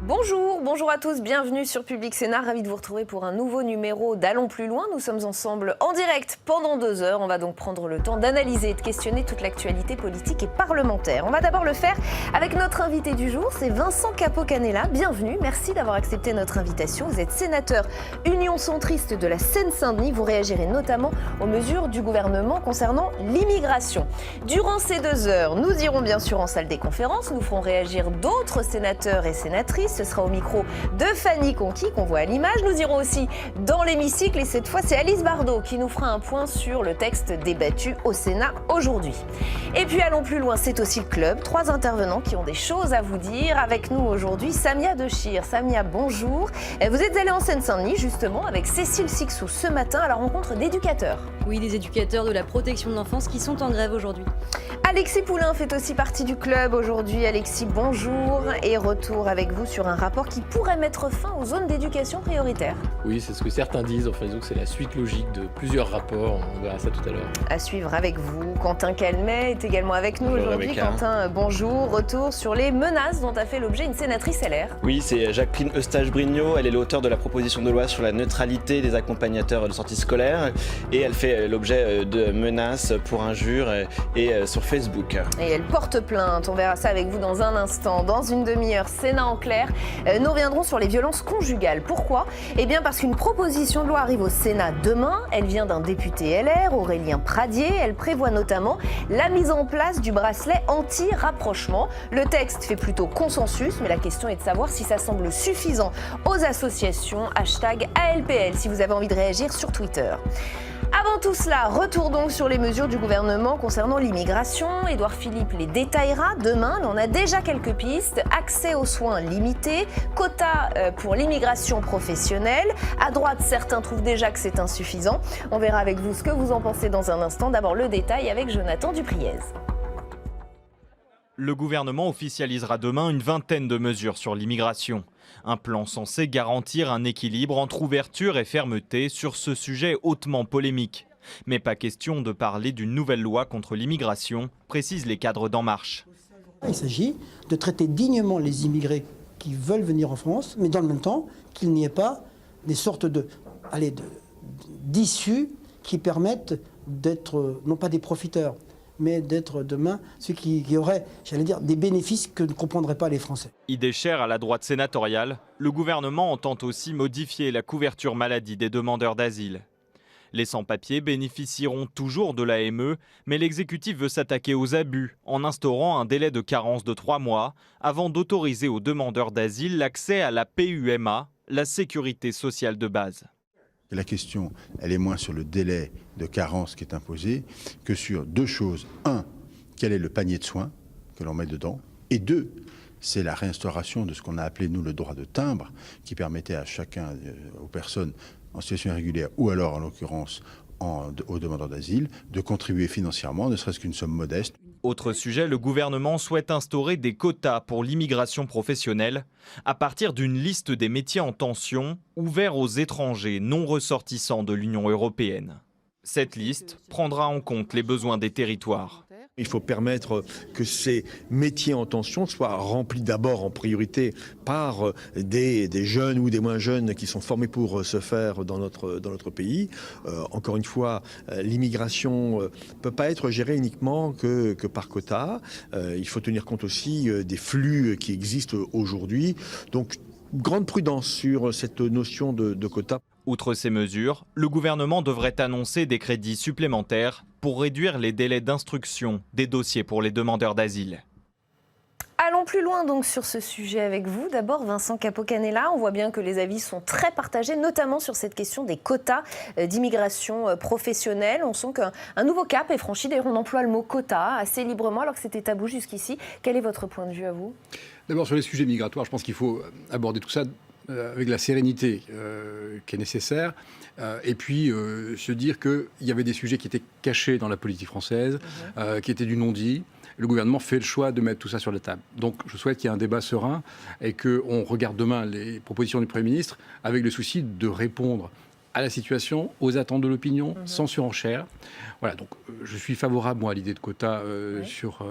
Bonjour à tous, bienvenue sur Public Sénat, ravi de vous retrouver pour un nouveau numéro d'Allons plus loin. Nous sommes ensemble en direct pendant 2 heures. On va donc prendre le temps d'analyser et de questionner toute l'actualité politique et parlementaire. On va d'abord le faire avec notre invité du jour, c'est Vincent Capo-Canellas. Bienvenue, merci d'avoir accepté notre invitation. Vous êtes sénateur Union centriste de la Seine-Saint-Denis. Vous réagirez notamment aux mesures du gouvernement concernant l'immigration. Durant ces 2 heures, nous irons bien sûr en salle des conférences. Nous ferons réagir d'autres sénateurs et sénatrices. Ce sera au micro de Fanny Conquis, qu'on voit à l'image. Nous irons aussi dans l'hémicycle et cette fois, c'est Alice Bardot qui nous fera un point sur le texte débattu au Sénat aujourd'hui. Et puis allons plus loin, c'est aussi le club. 3 intervenants qui ont des choses à vous dire. Avec nous aujourd'hui, Samia Dechir. Samia, bonjour. Vous êtes allée en Seine-Saint-Denis justement avec Cécile Sixou ce matin à la rencontre d'éducateurs. Oui, des éducateurs de la protection de l'enfance qui sont en grève aujourd'hui. Alexis Poulain fait aussi partie du club aujourd'hui. Alexis, bonjour et retour avec vous sur un rapport qui pourrait mettre fin aux zones d'éducation prioritaire. Oui, c'est ce que certains disent. Enfin, disons que c'est la suite logique de plusieurs rapports. On verra ça tout à l'heure. À suivre avec vous. Quentin Calmet est également avec nous aujourd'hui. Quentin, bonjour. Retour sur les menaces dont a fait l'objet une sénatrice LR. Oui, c'est Jacqueline Eustache-Brinio. Elle est l'auteur de la proposition de loi sur la neutralité des accompagnateurs de sortie scolaire. Et elle fait l'objet de menaces pour injures et sur Facebook. Et elle porte plainte. On verra ça avec vous dans un instant. Dans une demi-heure, Sénat en clair. Nous reviendrons sur les violences conjugales. Pourquoi ? Eh bien parce qu'une proposition de loi arrive au Sénat demain. Elle vient d'un député LR, Aurélien Pradier. Elle prévoit notamment la mise en place du bracelet anti-rapprochement. Le texte fait plutôt consensus, mais la question est de savoir si ça semble suffisant aux associations. #ALPL si vous avez envie de réagir sur Twitter. Avant tout cela, retour donc sur les mesures du gouvernement concernant l'immigration. Édouard Philippe les détaillera demain, mais on a déjà quelques pistes. Accès aux soins limité, quota pour l'immigration professionnelle. À droite, certains trouvent déjà que c'est insuffisant. On verra avec vous ce que vous en pensez dans un instant. D'abord le détail avec Jonathan Dupriez. Le gouvernement officialisera demain une vingtaine de mesures sur l'immigration. Un plan censé garantir un équilibre entre ouverture et fermeté sur ce sujet hautement polémique. Mais pas question de parler d'une nouvelle loi contre l'immigration, précisent les cadres d'En Marche. Il s'agit de traiter dignement les immigrés qui veulent venir en France, mais dans le même temps qu'il n'y ait pas des sortes d'issues qui permettent d'être, non pas des profiteurs, mais d'être demain ceux qui auraient, des bénéfices que ne comprendraient pas les Français. Idée chère à la droite sénatoriale, le gouvernement entend aussi modifier la couverture maladie des demandeurs d'asile. Les sans-papiers bénéficieront toujours de l'AME, mais l'exécutif veut s'attaquer aux abus en instaurant un délai de carence de 3 mois avant d'autoriser aux demandeurs d'asile l'accès à la PUMA, la sécurité sociale de base. La question, elle est moins sur le délai de carence qui est imposé que sur 2 choses. 1, quel est le panier de soins que l'on met dedans ? Et 2, c'est la réinstauration de ce qu'on a appelé, nous, le droit de timbre, qui permettait à chacun, aux personnes en situation irrégulière, ou alors, en l'occurrence, aux demandeurs d'asile, de contribuer financièrement, ne serait-ce qu'une somme modeste. Autre sujet, le gouvernement souhaite instaurer des quotas pour l'immigration professionnelle à partir d'une liste des métiers en tension ouverts aux étrangers non ressortissants de l'Union européenne. Cette liste prendra en compte les besoins des territoires. Il faut permettre que ces métiers en tension soient remplis d'abord en priorité par des jeunes ou des moins jeunes qui sont formés pour se faire dans notre pays. Encore une fois, l'immigration ne peut pas être gérée uniquement que par quota. Il faut tenir compte aussi des flux qui existent aujourd'hui. Donc, grande prudence sur cette notion de quota. Outre ces mesures, le gouvernement devrait annoncer des crédits supplémentaires pour réduire les délais d'instruction des dossiers pour les demandeurs d'asile. Allons plus loin donc sur ce sujet avec vous. D'abord, Vincent Capo-Canellas, on voit bien que les avis sont très partagés, notamment sur cette question des quotas d'immigration professionnelle. On sent qu'un nouveau cap est franchi. D'ailleurs, on emploie le mot quota assez librement alors que c'était tabou jusqu'ici. Quel est votre point de vue à vous ? D'abord, sur les sujets migratoires, je pense qu'il faut aborder tout ça avec la sérénité qui est nécessaire, et puis se dire qu'il y avait des sujets qui étaient cachés dans la politique française, qui étaient du non-dit. Le gouvernement fait le choix de mettre tout ça sur la table. Donc je souhaite qu'il y ait un débat serein et qu'on regarde demain les propositions du Premier ministre avec le souci de répondre à la situation, aux attentes de l'opinion, sans surenchère. Voilà, donc je suis favorable, moi, à l'idée de quotas sur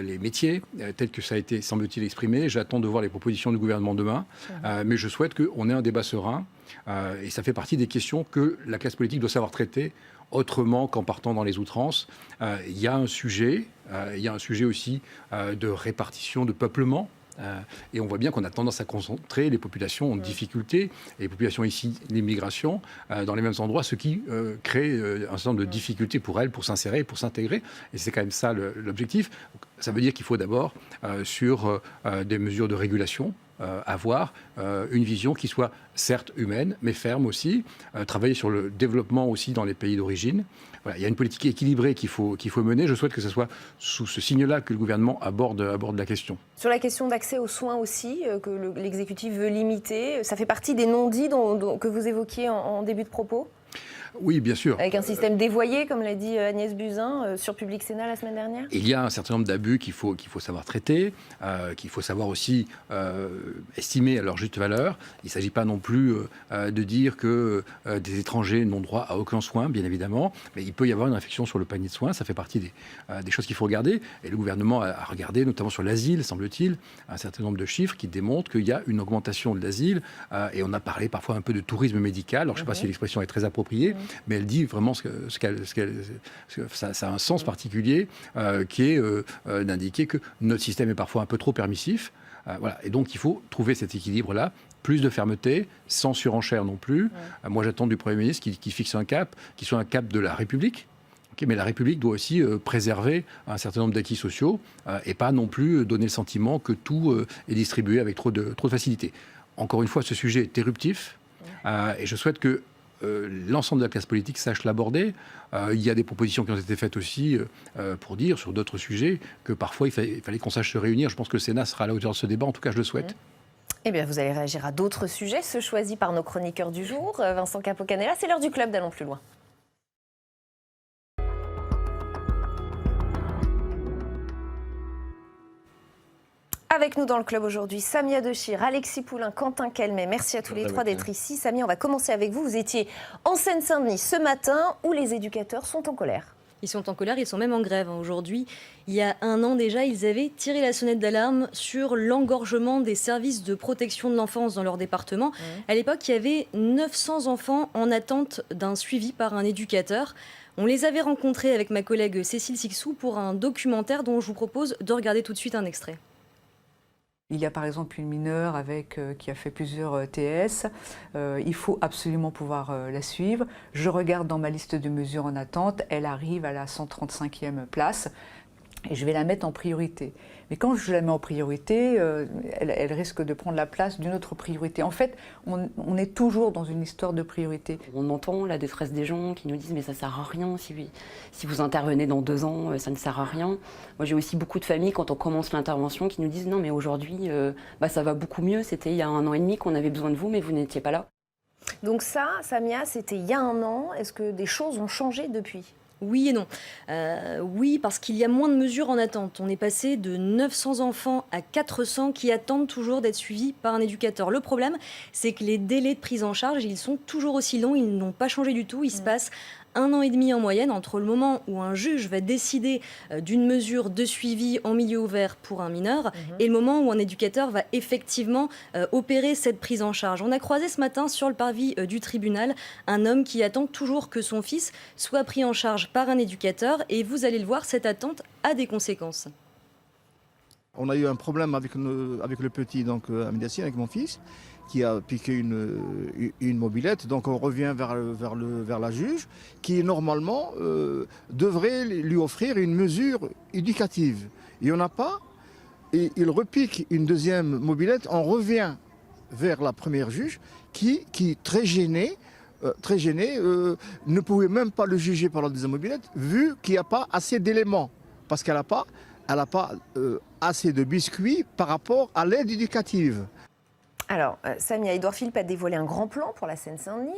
les métiers, tel que ça a été, semble-t-il, exprimé. J'attends de voir les propositions du gouvernement demain, mais je souhaite qu'on ait un débat serein, et ça fait partie des questions que la classe politique doit savoir traiter autrement qu'en partant dans les outrances. Il y a un sujet aussi de répartition, de peuplement. Et on voit bien qu'on a tendance à concentrer les populations en difficulté, et les populations ici, l'immigration, dans les mêmes endroits, ce qui crée un certain nombre de difficultés pour elles, pour s'insérer, pour s'intégrer. Et c'est quand même ça l'objectif. Ça veut dire qu'il faut d'abord, sur des mesures de régulation, avoir une vision qui soit certes humaine, mais ferme aussi, travailler sur le développement aussi dans les pays d'origine. Voilà, il y a une politique équilibrée qu'il faut mener. Je souhaite que ce soit sous ce signe-là que le gouvernement aborde la question. Sur la question d'accès aux soins aussi, que l'exécutif veut limiter, ça fait partie des non-dits que vous évoquiez en début de propos ? Oui, bien sûr. Avec un système dévoyé, comme l'a dit Agnès Buzyn sur Public Sénat la semaine dernière. Il y a un certain nombre d'abus qu'il faut savoir traiter, qu'il faut savoir aussi estimer à leur juste valeur. Il ne s'agit pas non plus de dire que des étrangers n'ont droit à aucun soin, bien évidemment, mais il peut y avoir une réflexion sur le panier de soins. Ça fait partie des choses qu'il faut regarder. Et le gouvernement a regardé, notamment sur l'asile, semble-t-il, un certain nombre de chiffres qui démontrent qu'il y a une augmentation de l'asile. Et on a parlé parfois un peu de tourisme médical. Alors, je ne sais pas si l'expression est très appropriée, mais elle dit vraiment ça a un sens particulier qui est d'indiquer que notre système est parfois un peu trop permissif. Voilà. Et donc il faut trouver cet équilibre-là, plus de fermeté, sans surenchère non plus. Moi j'attends du Premier ministre qui fixe un cap, qui soit un cap de la République. Mais la République doit aussi préserver un certain nombre d'acquis sociaux et pas non plus donner le sentiment que tout est distribué avec trop de facilité. Encore une fois, ce sujet est éruptif et je souhaite que l'ensemble de la classe politique sache l'aborder. Il y a des propositions qui ont été faites aussi pour dire, sur d'autres sujets, que parfois il fallait qu'on sache se réunir. Je pense que le Sénat sera à la hauteur de ce débat. En tout cas, je le souhaite. Eh bien, vous allez réagir à d'autres sujets, ceux choisis par nos chroniqueurs du jour. Vincent Capo-Canellas, c'est l'heure du club d'Allons plus loin. Avec nous dans le club aujourd'hui, Samia Dechir, Alexis Poulain, Quentin Kelmet. Merci à tous les trois d'être ici. Samia, on va commencer avec vous. Vous étiez en Seine-Saint-Denis ce matin où les éducateurs sont en colère. Ils sont en colère, ils sont même en grève. Aujourd'hui, il y a un an déjà, ils avaient tiré la sonnette d'alarme sur l'engorgement des services de protection de l'enfance dans leur département. À l'époque, il y avait 900 enfants en attente d'un suivi par un éducateur. On les avait rencontrés avec ma collègue Cécile Sixou pour un documentaire dont je vous propose de regarder tout de suite un extrait. Il y a par exemple une mineure qui a fait plusieurs TS. Il faut absolument pouvoir la suivre. Je regarde dans ma liste de mesures en attente. Elle arrive à la 135e place. Et je vais la mettre en priorité. Mais quand je la mets en priorité, elle risque de prendre la place d'une autre priorité. En fait, on est toujours dans une histoire de priorité. On entend la détresse des gens qui nous disent « mais ça ne sert à rien, si vous intervenez dans 2 ans, ça ne sert à rien ». Moi, j'ai aussi beaucoup de familles, quand on commence l'intervention, qui nous disent « non, mais aujourd'hui, ça va beaucoup mieux. C'était il y a 1 an et demi qu'on avait besoin de vous, mais vous n'étiez pas là ». Donc ça, Samia, c'était il y a 1 an. Est-ce que des choses ont changé depuis ? Oui et non. Oui, parce qu'il y a moins de mesures en attente. On est passé de 900 enfants à 400 qui attendent toujours d'être suivis par un éducateur. Le problème, c'est que les délais de prise en charge, ils sont toujours aussi longs. Ils n'ont pas changé du tout. Il se passe 1 an et demi en moyenne entre le moment où un juge va décider d'une mesure de suivi en milieu ouvert pour un mineur et le moment où un éducateur va effectivement opérer cette prise en charge. On a croisé ce matin sur le parvis du tribunal un homme qui attend toujours que son fils soit pris en charge par un éducateur et vous allez le voir, cette attente a des conséquences. On a eu un problème avec le petit, donc à Médecine, avec mon fils, qui a piqué une mobilette. Donc on revient vers la juge, qui normalement devrait lui offrir une mesure éducative. Il n'y en a pas, et il repique une deuxième mobilette. On revient vers la première juge, qui très gênée, ne pouvait même pas le juger par la deuxième mobilette, vu qu'il n'y a pas assez d'éléments, parce qu'elle n'a pas assez de biscuits par rapport à l'aide éducative. Alors, Samia, Édouard Philippe a dévoilé un grand plan pour la Seine-Saint-Denis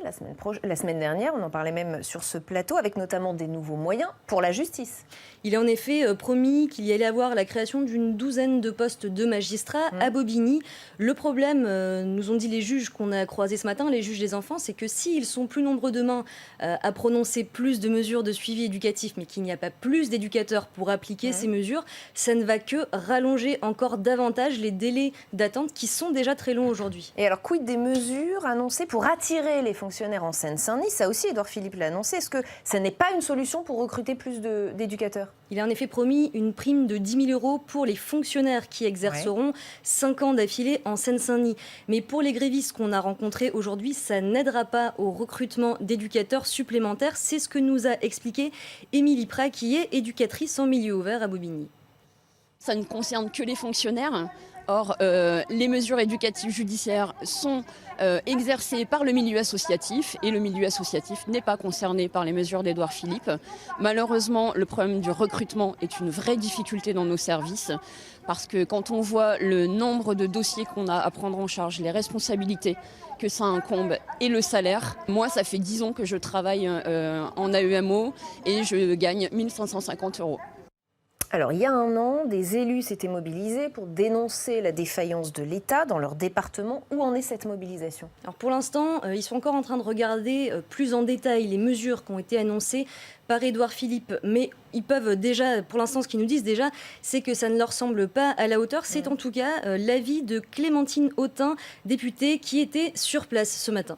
la semaine dernière. On en parlait même sur ce plateau, avec notamment des nouveaux moyens pour la justice. Il a en effet promis qu'il y allait avoir la création d'une douzaine de postes de magistrats à Bobigny. Le problème, nous ont dit les juges qu'on a croisés ce matin, les juges des enfants, c'est que s'ils sont plus nombreux demain à prononcer plus de mesures de suivi éducatif, mais qu'il n'y a pas plus d'éducateurs pour appliquer ces mesures, ça ne va que rallonger encore davantage les délais d'attente qui sont déjà très longs aujourd'hui. Et alors, quid des mesures annoncées pour attirer les fonctionnaires en Seine-Saint-Denis? Ça aussi, Édouard Philippe l'a annoncé. Est-ce que ça n'est pas une solution pour recruter plus d'éducateurs? Il a en effet promis une prime de 10 000 € pour les fonctionnaires qui exerceront 5 ans d'affilée en Seine-Saint-Denis. Mais pour les grévistes qu'on a rencontrés aujourd'hui, ça n'aidera pas au recrutement d'éducateurs supplémentaires. C'est ce que nous a expliqué Émilie Prat, qui est éducatrice en milieu ouvert à Bobigny. Ça ne concerne que les fonctionnaires. Or, les mesures éducatives judiciaires sont exercées par le milieu associatif et le milieu associatif n'est pas concerné par les mesures d'Édouard Philippe. Malheureusement, le problème du recrutement est une vraie difficulté dans nos services parce que quand on voit le nombre de dossiers qu'on a à prendre en charge, les responsabilités que ça incombe et le salaire, moi ça fait 10 ans que je travaille en AEMO et je gagne 1 550 €. Alors, il y a un an, des élus s'étaient mobilisés pour dénoncer la défaillance de l'État dans leur département. Où en est cette mobilisation? Alors pour l'instant, ils sont encore en train de regarder plus en détail les mesures qui ont été annoncées par Édouard Philippe, mais ils peuvent déjà, pour l'instant, ce qu'ils nous disent déjà, c'est que ça ne leur semble pas à la hauteur. C'est en tout cas l'avis de Clémentine Autain, députée, qui était sur place ce matin.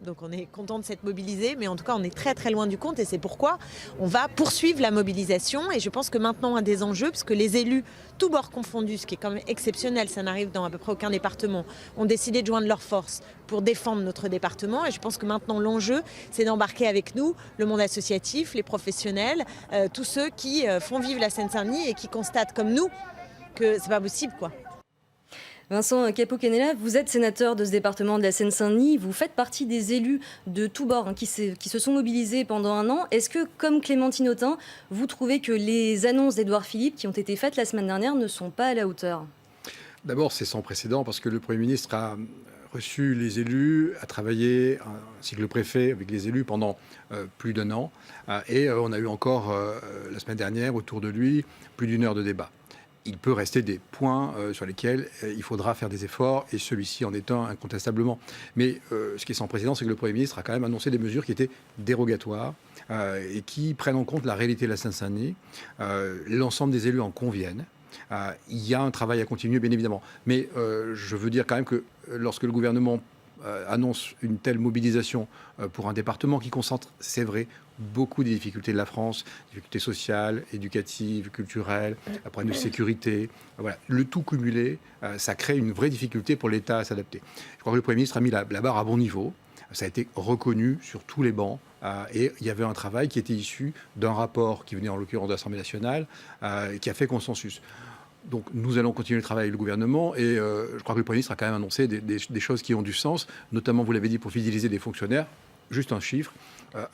Donc on est content de s'être mobilisé, mais en tout cas on est très très loin du compte et c'est pourquoi on va poursuivre la mobilisation. Et je pense que maintenant un des enjeux, parce que les élus, tous bords confondus, ce qui est quand même exceptionnel, ça n'arrive dans à peu près aucun département, ont décidé de joindre leurs forces pour défendre notre département. Et je pense que maintenant l'enjeu, c'est d'embarquer avec nous le monde associatif, les professionnels, tous ceux qui font vivre la Seine-Saint-Denis et qui constatent comme nous que c'est pas possible quoi. Vincent Capo-Canella, vous êtes sénateur de ce département de la Seine-Saint-Denis. Vous faites partie des élus de tous bords qui se sont mobilisés pendant un an. Est-ce que, comme Clémentine Autain, vous trouvez que les annonces d'Édouard Philippe qui ont été faites la semaine dernière ne sont pas à la hauteur? D'abord, c'est sans précédent parce que le Premier ministre a reçu les élus, a travaillé, ainsi que le préfet, avec les élus pendant plus d'un an. Et on a eu encore, la semaine dernière, autour de lui, plus d'1 heure de débat. Il peut rester des points sur lesquels il faudra faire des efforts, et celui-ci en est un incontestablement. Mais ce qui est sans précédent, c'est que le Premier ministre a quand même annoncé des mesures qui étaient dérogatoires et qui prennent en compte la réalité de la Seine-Saint-Denis. L'ensemble des élus en conviennent. Il y a un travail à continuer, bien évidemment. Mais je veux dire quand même que lorsque le gouvernement annonce une telle mobilisation pour un département qui concentre, c'est vrai, beaucoup des difficultés de la France, difficultés sociales, éducatives, culturelles, un problème de sécurité. Voilà. Le tout cumulé, ça crée une vraie difficulté pour l'État à s'adapter. Je crois que le Premier ministre a mis la barre à bon niveau. Ça a été reconnu sur tous les bancs. Et il y avait un travail qui était issu d'un rapport qui venait en l'occurrence de l'Assemblée nationale, qui a fait consensus. Donc nous allons continuer le travail avec le gouvernement et je crois que le Premier ministre a quand même annoncé des choses qui ont du sens, notamment, vous l'avez dit, pour fidéliser des fonctionnaires. Juste un chiffre,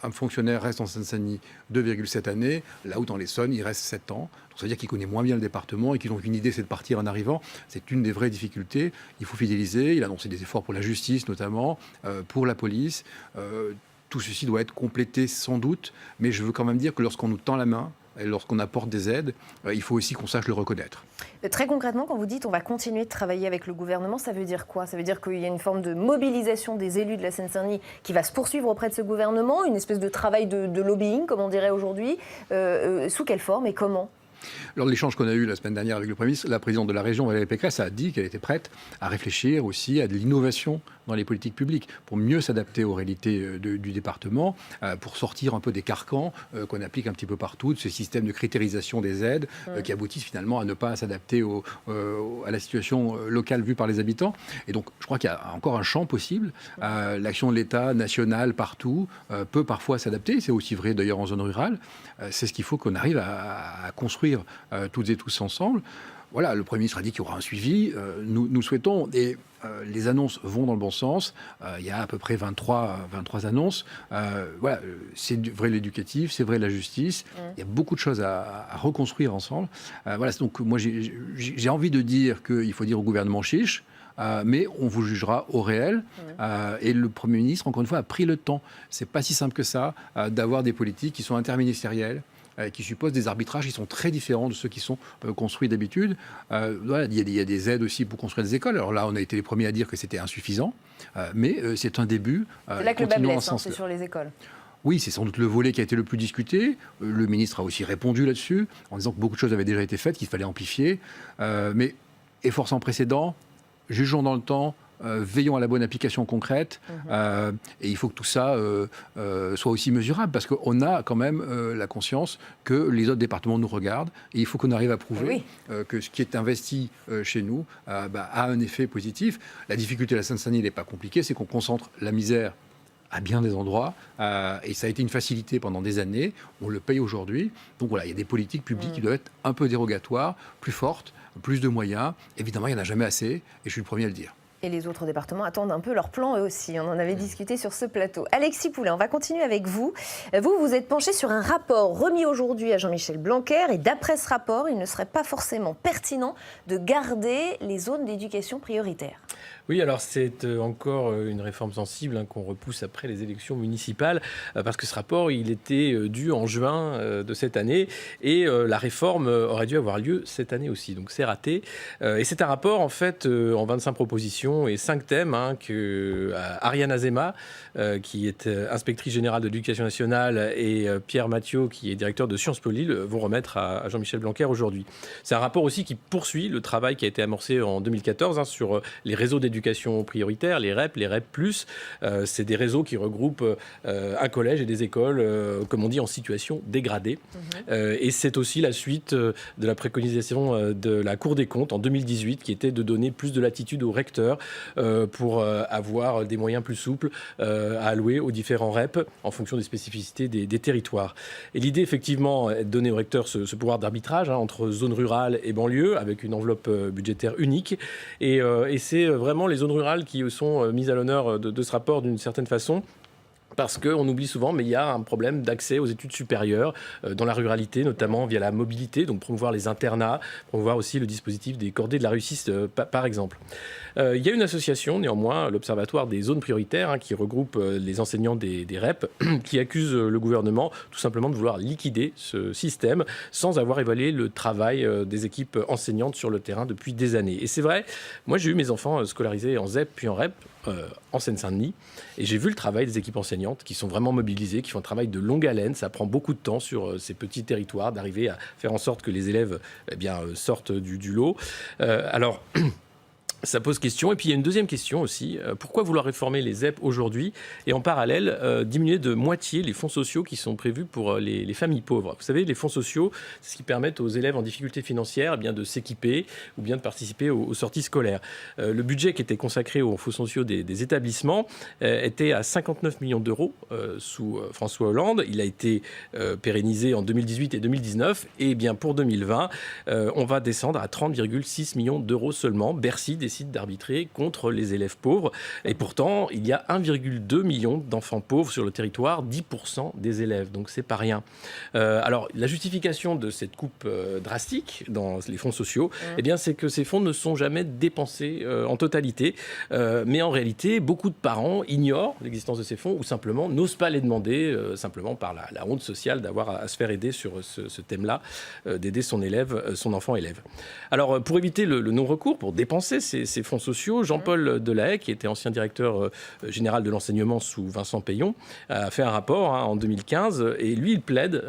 un fonctionnaire reste en Seine-Saint-Denis 2,7 années, là où dans l'Essonne, il reste 7 ans. Donc ça veut dire qu'il connaît moins bien le département et qu'il a une idée, c'est de partir en arrivant. C'est une des vraies difficultés. Il faut fidéliser. Il a annoncé des efforts pour la justice, notamment, pour la police. Tout ceci doit être complété sans doute, mais je veux quand même dire que lorsqu'on nous tend la main, et lorsqu'on apporte des aides, il faut aussi qu'on sache le reconnaître. Très concrètement, quand vous dites on va continuer de travailler avec le gouvernement, ça veut dire quoi? Ça veut dire qu'il y a une forme de mobilisation des élus de la Seine-Saint-Denis qui va se poursuivre auprès de ce gouvernement, une espèce de travail de lobbying, comme on dirait aujourd'hui. Sous quelle forme et comment? Lors de l'échange qu'on a eu la semaine dernière avec le Premier ministre, la présidente de la région, Valérie Pécresse, a dit qu'elle était prête à réfléchir aussi à de l'innovation dans les politiques publiques pour mieux s'adapter aux réalités du département, pour sortir un peu des carcans qu'on applique un petit peu partout, de ce système de critérisation des aides qui aboutissent finalement à ne pas s'adapter à la situation locale vue par les habitants. Et donc, je crois qu'il y a encore un champ possible. L'action de l'État national partout peut parfois s'adapter. C'est aussi vrai d'ailleurs en zone rurale. C'est ce qu'il faut qu'on arrive à construire vivre toutes et tous ensemble. Voilà, le Premier ministre a dit qu'il y aura un suivi. Nous souhaitons, et les annonces vont dans le bon sens. Il y a à peu près 23 annonces. Voilà, c'est vrai l'éducatif, c'est vrai la justice. Il y a beaucoup de choses à reconstruire ensemble. Voilà, donc moi j'ai envie de dire qu'il faut dire au gouvernement chiche. Mais on vous jugera au réel. Et le Premier ministre, encore une fois, a pris le temps. C'est pas si simple que ça d'avoir des politiques qui sont interministérielles, qui supposent des arbitrages qui sont très différents de ceux qui sont construits d'habitude. Voilà, il y a des aides aussi pour construire des écoles. Alors là, on a été les premiers à dire que c'était insuffisant, mais c'est un début. C'est là que le bas blesse, c'est sur les écoles. Oui, c'est sans doute le volet qui a été le plus discuté. Le ministre a aussi répondu là-dessus, en disant que beaucoup de choses avaient déjà été faites, qu'il fallait amplifier. Mais effort sans précédent, jugeons dans le temps, veillons à la bonne application concrète, et il faut que tout ça soit aussi mesurable, parce qu'on a quand même la conscience que les autres départements nous regardent, et il faut qu'on arrive à prouver que ce qui est investi chez nous a un effet positif. La difficulté de la Seine-Saint-Denis n'est pas compliquée, c'est qu'on concentre la misère à bien des endroits, et ça a été une facilité pendant des années, on le paye aujourd'hui. Donc voilà, il y a des politiques publiques qui doivent être un peu dérogatoires, plus fortes, plus de moyens. Évidemment, il n'y en a jamais assez, et je suis le premier à le dire. Et les autres départements attendent un peu leur plan eux aussi. On en avait discuté sur ce plateau. Alexis Poulet, on va continuer avec vous. Vous êtes penché sur un rapport remis aujourd'hui à Jean-Michel Blanquer. Et d'après ce rapport, il ne serait pas forcément pertinent de garder les zones d'éducation prioritaire. Oui, alors c'est encore une réforme sensible qu'on repousse après les élections municipales, parce que ce rapport, il était dû en juin de cette année, et la réforme aurait dû avoir lieu cette année aussi, donc c'est raté. Et c'est un rapport, en fait, en 25 propositions et 5 thèmes, que Ariane Azema, qui est inspectrice générale de l'éducation nationale, et Pierre Mathieu, qui est directeur de Sciences Po Lille, vont remettre à Jean-Michel Blanquer aujourd'hui. C'est un rapport aussi qui poursuit le travail qui a été amorcé en 2014 sur les réseaux d'éducation prioritaire, les REP, les REP+. C'est des réseaux qui regroupent un collège et des écoles, comme on dit, en situation dégradée. Et c'est aussi la suite de la préconisation de la Cour des comptes en 2018, qui était de donner plus de latitude aux recteurs pour avoir des moyens plus souples à allouer aux différents REP en fonction des spécificités des territoires. Et l'idée, effectivement, est de donner aux recteurs ce pouvoir d'arbitrage entre zones rurales et banlieues, avec une enveloppe budgétaire unique. Et c'est vraiment les zones rurales qui sont mises à l'honneur de ce rapport d'une certaine façon. Parce qu'on oublie souvent, mais il y a un problème d'accès aux études supérieures dans la ruralité, notamment via la mobilité, donc promouvoir les internats, promouvoir aussi le dispositif des cordées de la réussite, par exemple. Il y a une association, néanmoins, l'Observatoire des zones prioritaires, qui regroupe les enseignants des REP, qui accuse le gouvernement tout simplement de vouloir liquider ce système sans avoir évalué le travail des équipes enseignantes sur le terrain depuis des années. Et c'est vrai, moi j'ai eu mes enfants scolarisés en ZEP puis en REP, en Seine-Saint-Denis, et j'ai vu le travail des équipes enseignantes qui sont vraiment mobilisées, qui font un travail de longue haleine. Ça prend beaucoup de temps sur ces petits territoires d'arriver à faire en sorte que les élèves sortent du lot. Alors ça pose question. Et puis il y a une deuxième question aussi. Pourquoi vouloir réformer les ZEP aujourd'hui et en parallèle diminuer de moitié les fonds sociaux qui sont prévus pour les familles pauvres? Vous savez, les fonds sociaux, c'est ce qui permet aux élèves en difficulté financière de s'équiper ou bien de participer aux sorties scolaires. Le budget qui était consacré aux fonds sociaux des établissements était à 59 millions d'euros sous François Hollande. Il a été pérennisé en 2018 et 2019. Et bien pour 2020, on va descendre à 30,6 millions d'euros seulement. Bercy décide d'arbitrer contre les élèves pauvres. Et pourtant, il y a 1,2 million d'enfants pauvres sur le territoire, 10% des élèves. Donc, c'est pas rien. Alors, la justification de cette coupe drastique dans les fonds sociaux, c'est que ces fonds ne sont jamais dépensés en totalité. Mais en réalité, beaucoup de parents ignorent l'existence de ces fonds ou simplement n'osent pas les demander, simplement par la honte sociale d'avoir à se faire aider sur ce thème-là, d'aider son enfant élève. Alors, pour éviter le non-recours, pour dépenser ces fonds sociaux, Jean-Paul Delahaye, qui était ancien directeur général de l'enseignement sous Vincent Payon, a fait un rapport en 2015 et lui, il plaide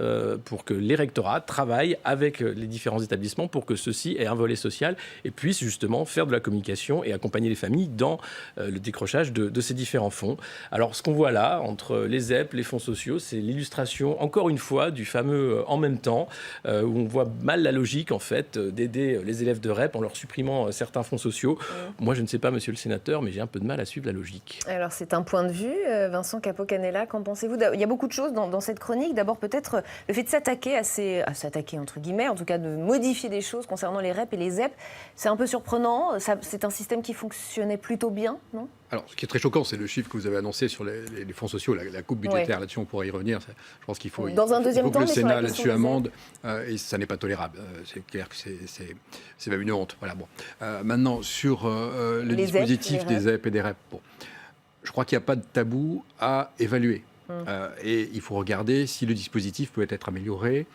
pour que les rectorats travaillent avec les différents établissements pour que ceux-ci aient un volet social et puissent justement faire de la communication et accompagner les familles dans le décrochage de ces différents fonds. Alors, ce qu'on voit là, entre les ZEP, les fonds sociaux, c'est l'illustration, encore une fois, du fameux « en même temps », où on voit mal la logique, en fait, d'aider les élèves de REP en leur supprimant certains fonds sociaux Bruno. Moi, je ne sais pas, monsieur le sénateur, mais j'ai un peu de mal à suivre la logique. Alors, c'est un point de vue. Vincent Capo-Canella, qu'en pensez-vous ? Il y a beaucoup de choses dans cette chronique. D'abord, peut-être le fait de s'attaquer s'attaquer, entre guillemets, en tout cas de modifier des choses concernant les REP et les ZEP. C'est un peu surprenant. C'est un système qui fonctionnait plutôt bien, non ? Alors, ce qui est très choquant, c'est le chiffre que vous avez annoncé sur les fonds sociaux, la coupe budgétaire. Là-dessus, on pourrait y revenir. Je pense qu'il faut, dans un deuxième temps, que le Sénat là-dessus amende, aides. et ça n'est pas tolérable. C'est clair que c'est même une honte. Voilà, bon. Maintenant, sur le dispositif des ZEP et des REP, bon, je crois qu'il n'y a pas de tabou à évaluer. Et il faut regarder si le dispositif peut être amélioré,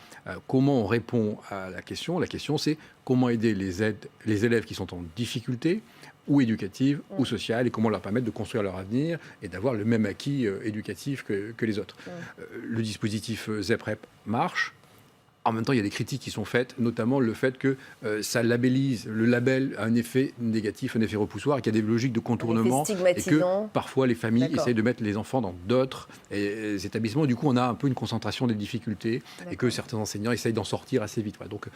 comment on répond à la question. La question, c'est comment aider les élèves qui sont en difficulté, ou éducative, ou sociale, et comment leur permettre de construire leur avenir et d'avoir le même acquis éducatif que les autres. Le dispositif ZEP-REP marche. En même temps, il y a des critiques qui sont faites, notamment le fait que ça labellise, le label a un effet négatif, un effet repoussoir, et qu'il y a des logiques de contournement, et que parfois les familles essayent de mettre les enfants dans d'autres établissements. Du coup, on a un peu une concentration des difficultés, et que certains enseignants essayent d'en sortir assez vite. Donc,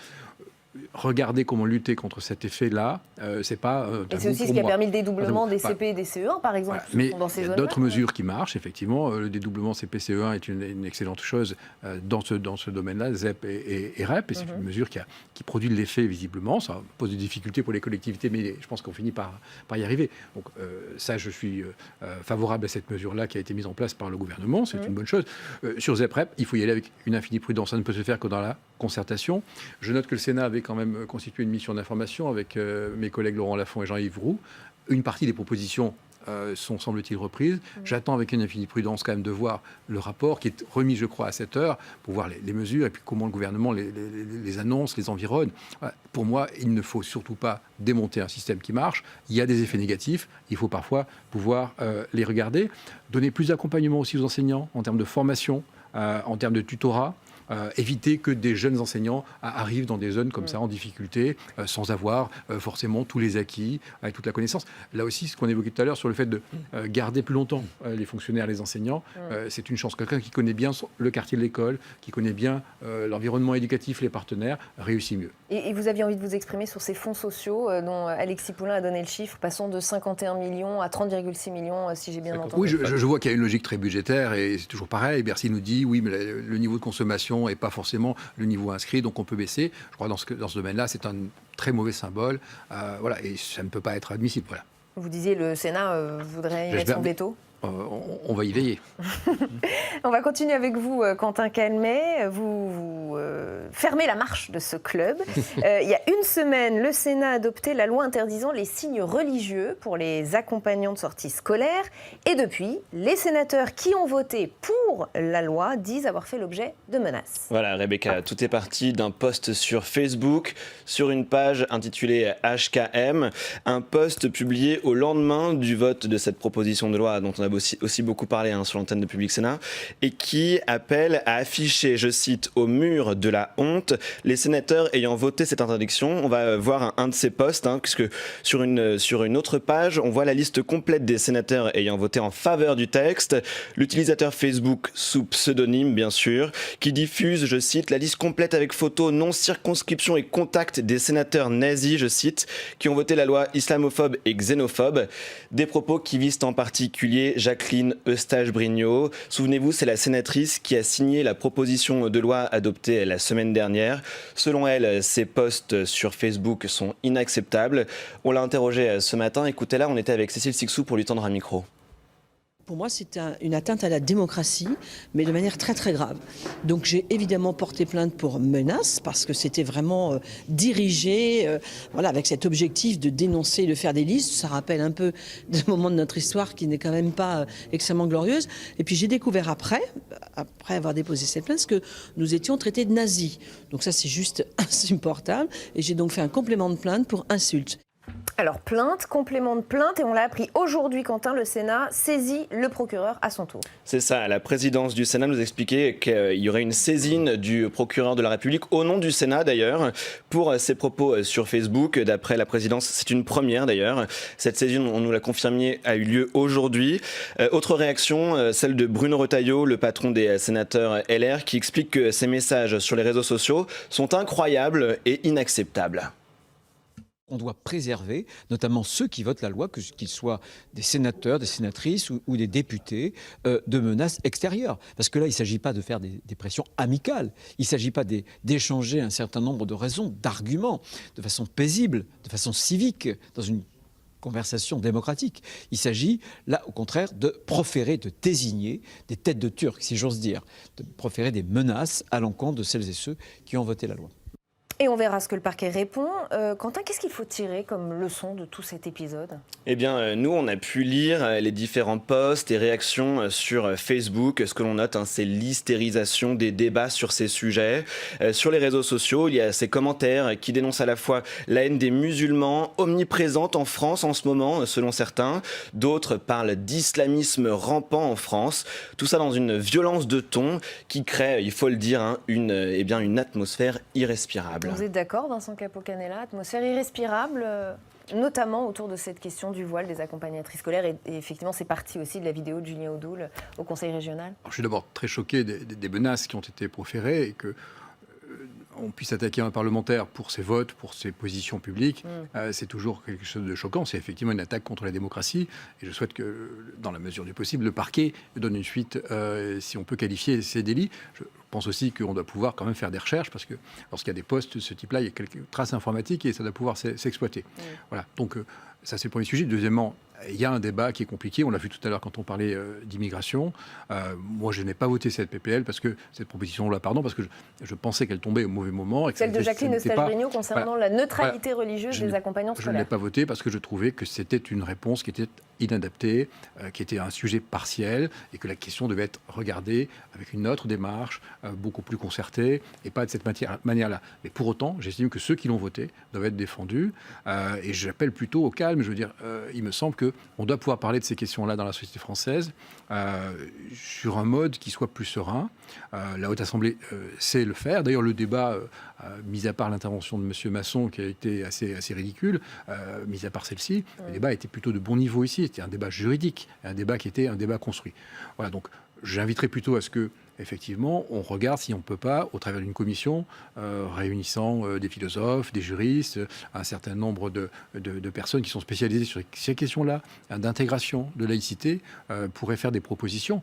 regarder comment lutter contre cet effet-là, c'est pas et c'est aussi ce qui a permis le dédoublement des CP et des CE1, par exemple. Mais il y a d'autres mesures qui marchent, effectivement. Le dédoublement CP-CE1 est une excellente chose dans ce domaine-là, ZEP et REP, et c'est une mesure qui produit de l'effet visiblement. Ça pose des difficultés pour les collectivités, mais je pense qu'on finit par y arriver. Donc ça, je suis favorable à cette mesure-là qui a été mise en place par le gouvernement, c'est une bonne chose. Sur ZEP-REP, il faut y aller avec une infinie prudence. Ça ne peut se faire que dans la concertation. Je note que le Sénat avait quand même constitué une mission d'information avec mes collègues Laurent Lafont et Jean-Yves Roux. Une partie des propositions sont, semble-t-il, reprises. J'attends avec une infinie prudence quand même de voir le rapport qui est remis, je crois, à 7h pour voir les mesures et puis comment le gouvernement les annonce, les environne. Pour moi, il ne faut surtout pas démonter un système qui marche. Il y a des effets négatifs. Il faut parfois pouvoir les regarder. Donner plus d'accompagnement aussi aux enseignants en termes de formation, en termes de tutorat. Éviter que des jeunes enseignants arrivent dans des zones comme ça en difficulté, sans avoir forcément tous les acquis, avec toute la connaissance. Là aussi, ce qu'on évoquait tout à l'heure sur le fait de garder plus longtemps les fonctionnaires, les enseignants, c'est une chance. Quelqu'un qui connaît bien le quartier de l'école, qui connaît bien l'environnement éducatif, les partenaires, réussit mieux. Et vous aviez envie de vous exprimer sur ces fonds sociaux dont Alexis Poulain a donné le chiffre, passant de 51 millions à 30,6 millions, si j'ai bien entendu. Oui, je vois qu'il y a une logique très budgétaire et c'est toujours pareil. Bercy nous dit, oui, mais le niveau de consommation et pas forcément le niveau inscrit, donc on peut baisser. Je crois que dans ce domaine-là, c'est un très mauvais symbole, voilà, et ça ne peut pas être admissible. Voilà. Vous disiez le Sénat voudrait y mettre son veto. On va y veiller. On va continuer avec vous, Quentin Calmet. Vous fermez la marche de ce club. Il y a une semaine, le Sénat a adopté la loi interdisant les signes religieux pour les accompagnants de sortie scolaire. Et depuis, les sénateurs qui ont voté pour la loi disent avoir fait l'objet de menaces. Voilà, Rebecca, tout est parti d'un post sur Facebook, sur une page intitulée HKM, un post publié au lendemain du vote de cette proposition de loi dont on a aussi beaucoup parlé sur l'antenne de Public Sénat, et qui appelle à afficher, je cite, au mur de la honte les sénateurs ayant voté cette interdiction. On va voir un de ces posts, puisque sur une autre page, on voit la liste complète des sénateurs ayant voté en faveur du texte. L'utilisateur Facebook sous pseudonyme, bien sûr, qui diffuse, je cite, la liste complète avec photos, nom, circonscription et contact des sénateurs nazis, je cite, qui ont voté la loi islamophobe et xénophobe. Des propos qui visent en particulier Jacqueline Eustache-Brinio. Souvenez-vous, c'est la sénatrice qui a signé la proposition de loi adoptée la semaine dernière. Selon elle, ces posts sur Facebook sont inacceptables. On l'a interrogée ce matin. Écoutez-la, on était avec Cécile Sixou pour lui tendre un micro. Pour moi, c'est une atteinte à la démocratie, mais de manière très très grave. Donc j'ai évidemment porté plainte pour menace, parce que c'était vraiment dirigé voilà, avec cet objectif de dénoncer, de faire des listes. Ça rappelle un peu des moments de notre histoire qui n'est quand même pas extrêmement glorieuse. Et puis j'ai découvert après avoir déposé cette plainte, que nous étions traités de nazis. Donc ça, c'est juste insupportable. Et j'ai donc fait un complément de plainte pour insulte. Alors, plainte, complément de plainte, et on l'a appris aujourd'hui, Quentin, le Sénat saisit le procureur à son tour. C'est ça, la présidence du Sénat nous expliquait qu'il y aurait une saisine du procureur de la République, au nom du Sénat d'ailleurs, pour ses propos sur Facebook. D'après la présidence, c'est une première d'ailleurs. Cette saisine, on nous l'a confirmé, a eu lieu aujourd'hui. Autre réaction, celle de Bruno Retailleau, le patron des sénateurs LR, qui explique que ces messages sur les réseaux sociaux sont incroyables et inacceptables. On doit préserver, notamment ceux qui votent la loi, qu'ils soient des sénateurs, des sénatrices ou des députés, de menaces extérieures. Parce que là, il ne s'agit pas de faire des pressions amicales, il ne s'agit pas d'échanger un certain nombre de raisons, d'arguments, de façon paisible, de façon civique, dans une conversation démocratique. Il s'agit, là, au contraire, de proférer, de désigner des têtes de Turcs, si j'ose dire, de proférer des menaces à l'encontre de celles et ceux qui ont voté la loi. Et on verra ce que le parquet répond. Quentin, qu'est-ce qu'il faut tirer comme leçon de tout cet épisode ? Eh bien, nous, on a pu lire les différents posts et réactions sur Facebook. Ce que l'on note, c'est l'hystérisation des débats sur ces sujets. Sur les réseaux sociaux, il y a ces commentaires qui dénoncent à la fois la haine des musulmans, omniprésente en France en ce moment, selon certains. D'autres parlent d'islamisme rampant en France. Tout ça dans une violence de ton qui crée, il faut le dire, une atmosphère irrespirable. Vous êtes d'accord, Vincent Capo-Canellas, atmosphère irrespirable, notamment autour de cette question du voile des accompagnatrices scolaires. Et effectivement, c'est parti aussi de la vidéo de Julien Audoul au Conseil régional. Alors, je suis d'abord très choqué des menaces qui ont été proférées et que on puisse attaquer un parlementaire pour ses votes, pour ses positions publiques, c'est toujours quelque chose de choquant. C'est effectivement une attaque contre la démocratie. Et je souhaite que, dans la mesure du possible, le parquet donne une suite, si on peut qualifier ces délits. Je pense aussi qu'on doit pouvoir quand même faire des recherches, parce que lorsqu'il y a des postes de ce type-là, il y a quelques traces informatiques et ça doit pouvoir s'exploiter. Voilà. Donc ça, c'est le premier sujet. Deuxièmement, il y a un débat qui est compliqué. On l'a vu tout à l'heure quand on parlait d'immigration. Moi, je n'ai pas voté cette PPL, parce que cette proposition-là, parce que je pensais qu'elle tombait au mauvais moment. Et que celle de Jacqueline Eustache-Brinio concernant la neutralité religieuse des accompagnants scolaires. Je ne l'ai pas voté parce que je trouvais que c'était une réponse qui était inadaptée, qui était un sujet partiel, et que la question devait être regardée avec une autre démarche, beaucoup plus concertée, et pas de cette manière-là. Mais pour autant, j'estime que ceux qui l'ont voté doivent être défendus, et j'appelle plutôt au calme. Je veux dire, il me semble qu'on doit pouvoir parler de ces questions-là dans la société française sur un mode qui soit plus serein. La Haute Assemblée sait le faire. D'ailleurs, le débat, mis à part l'intervention de M. Masson, qui a été assez ridicule, mis à part celle-ci, le débat était plutôt de bon niveau ici. C'était un débat juridique, un débat qui était un débat construit. Voilà, donc j'inviterais plutôt à ce que, effectivement, on regarde si on ne peut pas, au travers d'une commission réunissant des philosophes, des juristes, un certain nombre de personnes qui sont spécialisées sur ces questions-là, d'intégration, de laïcité, pourrait faire des propositions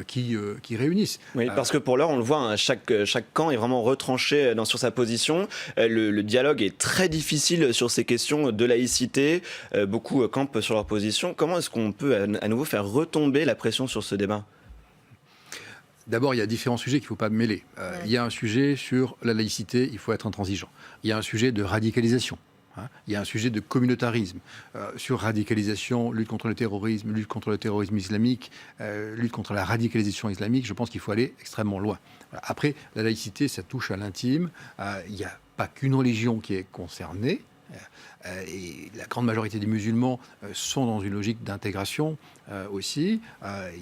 qui réunissent. Oui, parce que pour l'heure, on le voit, chaque camp est vraiment retranché sur sa position. Le dialogue est très difficile sur ces questions de laïcité. Beaucoup campent sur leur position. Comment est-ce qu'on peut à nouveau faire retomber la pression sur ce débat ? D'abord, il y a différents sujets qu'il ne faut pas mêler. Il y a un sujet sur la laïcité, il faut être intransigeant. Il y a un sujet de radicalisation. Il y a un sujet de communautarisme. Sur radicalisation, lutte contre le terrorisme islamique, lutte contre la radicalisation islamique, je pense qu'il faut aller extrêmement loin. Après, la laïcité, ça touche à l'intime. Il n'y a pas qu'une religion qui est concernée. Et la grande majorité des musulmans sont dans une logique d'intégration aussi.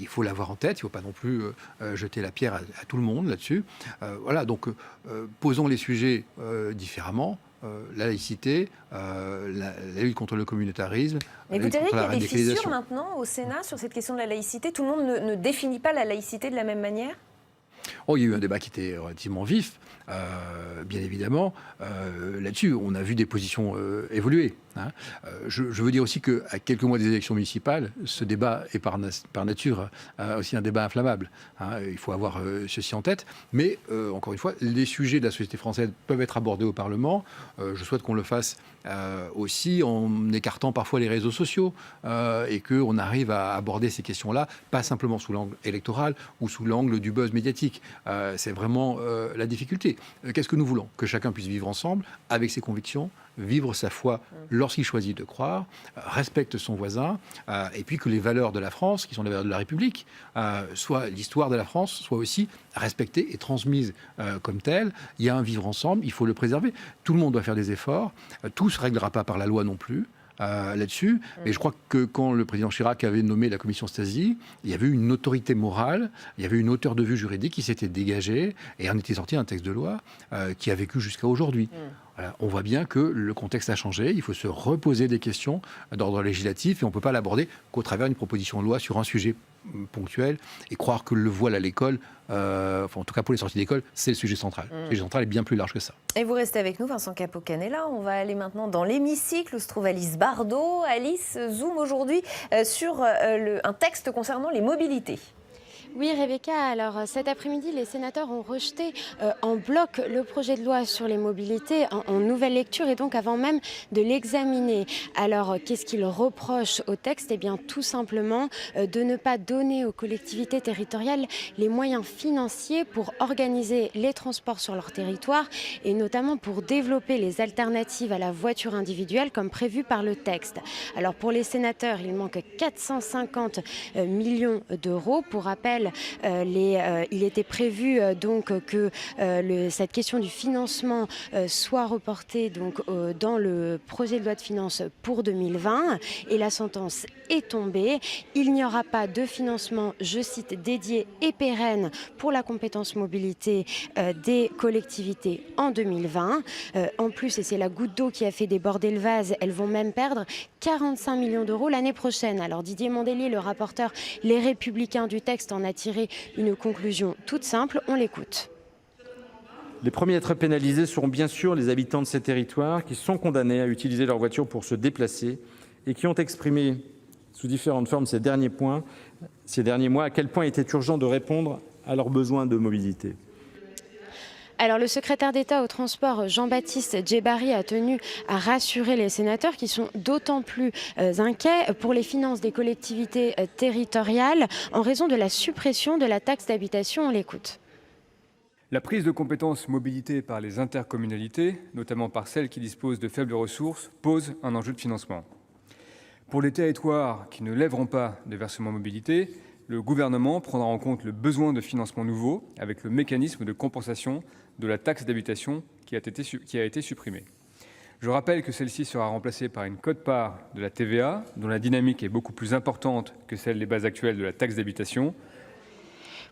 Il faut l'avoir en tête, il ne faut pas non plus jeter la pierre à tout le monde là-dessus. Voilà, donc posons les sujets différemment. La laïcité, la lutte contre le communautarisme. Mais vous diriez qu'il y a des fissures maintenant au Sénat sur cette question de la laïcité. Tout le monde ne définit pas la laïcité de la même manière ? Oh, il y a eu un débat qui était relativement vif, bien évidemment. Là-dessus, on a vu des positions évoluer. Je veux dire aussi qu'à quelques mois des élections municipales, ce débat est par nature aussi un débat inflammable. Il faut avoir ceci en tête. Mais, encore une fois, les sujets de la société française peuvent être abordés au Parlement. Je souhaite qu'on le fasse aussi en écartant parfois les réseaux sociaux et qu'on arrive à aborder ces questions-là, pas simplement sous l'angle électoral ou sous l'angle du buzz médiatique. C'est vraiment la difficulté. Qu'est-ce que nous voulons ? Que chacun puisse vivre ensemble avec ses convictions, vivre sa foi lorsqu'il choisit de croire, respecte son voisin, et puis que les valeurs de la France, qui sont les valeurs de la République, soit l'histoire de la France, soit aussi respectée et transmise comme telle. Il y a un vivre ensemble, il faut le préserver. Tout le monde doit faire des efforts. Tout ne se réglera pas par la loi non plus. Là-dessus. Et je crois que quand le président Chirac avait nommé la commission Stasi, il y avait eu une autorité morale, il y avait une hauteur de vue juridique qui s'était dégagée, et en était sorti un texte de loi qui a vécu jusqu'à aujourd'hui. On voit bien que le contexte a changé, il faut se reposer des questions d'ordre législatif et on ne peut pas l'aborder qu'au travers d'une proposition de loi sur un sujet ponctuel et croire que le voile à l'école, en tout cas pour les sorties d'école, c'est le sujet central. Le sujet central est bien plus large que ça. Et vous restez avec nous, Vincent Capo-Canella. On va aller maintenant dans l'hémicycle où se trouve Alice Bardot. Alice zoom aujourd'hui sur un texte concernant les mobilités. Oui, Rebecca, alors cet après-midi, les sénateurs ont rejeté en bloc le projet de loi sur les mobilités en nouvelle lecture et donc avant même de l'examiner. Alors, qu'est-ce qu'ils reprochent au texte ? Eh bien, tout simplement de ne pas donner aux collectivités territoriales les moyens financiers pour organiser les transports sur leur territoire et notamment pour développer les alternatives à la voiture individuelle comme prévu par le texte. Alors, pour les sénateurs, il manque 450 millions d'euros. Pour rappel, il était prévu donc que cette question du financement soit reportée donc, dans le projet de loi de finances pour 2020 et la sentence est tombée. Il n'y aura pas de financement, je cite, dédié et pérenne pour la compétence mobilité des collectivités en 2020. En plus, et c'est la goutte d'eau qui a fait déborder le vase, elles vont même perdre 45 millions d'euros l'année prochaine. Alors Didier Mandelier, le rapporteur Les Républicains du texte, en a tiré une conclusion toute simple. On l'écoute. Les premiers à être pénalisés seront bien sûr les habitants de ces territoires qui sont condamnés à utiliser leur voiture pour se déplacer et qui ont exprimé sous différentes formes ces derniers mois à quel point il était urgent de répondre à leurs besoins de mobilité. Alors le secrétaire d'État au transport Jean-Baptiste Djebbari a tenu à rassurer les sénateurs qui sont d'autant plus inquiets pour les finances des collectivités territoriales en raison de la suppression de la taxe d'habitation. On l'écoute. La prise de compétences mobilité par les intercommunalités, notamment par celles qui disposent de faibles ressources, pose un enjeu de financement. Pour les territoires qui ne lèveront pas de versement mobilité, le gouvernement prendra en compte le besoin de financement nouveau avec le mécanisme de compensation de la taxe d'habitation qui a été supprimée. Je rappelle que celle-ci sera remplacée par une quote-part de la TVA, dont la dynamique est beaucoup plus importante que celle des bases actuelles de la taxe d'habitation.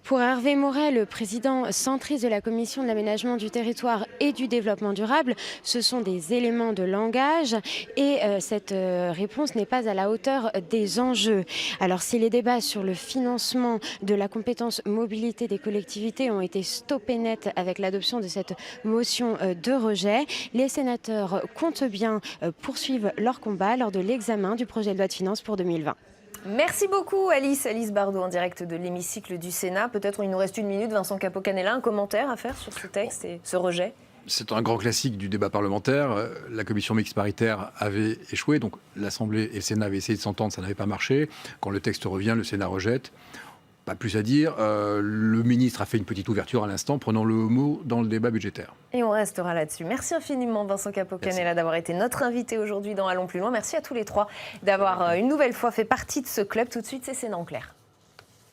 Pour Hervé Maurey, le président centriste de la Commission de l'aménagement du territoire et du développement durable, ce sont des éléments de langage et cette réponse n'est pas à la hauteur des enjeux. Alors si les débats sur le financement de la compétence mobilité des collectivités ont été stoppés net avec l'adoption de cette motion de rejet, les sénateurs comptent bien poursuivre leur combat lors de l'examen du projet de loi de finances pour 2020. Merci beaucoup Alice Bardot en direct de l'hémicycle du Sénat. Peut-être il nous reste une minute, Vincent Capo-Canella, un commentaire à faire sur ce texte et ce rejet. C'est un grand classique du débat parlementaire. La commission mixte paritaire avait échoué, donc l'Assemblée et le Sénat avaient essayé de s'entendre, ça n'avait pas marché. Quand le texte revient, le Sénat rejette. Pas plus à dire. Le ministre a fait une petite ouverture à l'instant. Prenons le mot dans le débat budgétaire. Et on restera là-dessus. Merci infiniment Vincent Capo-Canella d'avoir été notre invité aujourd'hui dans Allons plus loin. Merci à tous les trois d'avoir une nouvelle fois fait partie de ce club. Tout de suite, c'est Sénat en clair.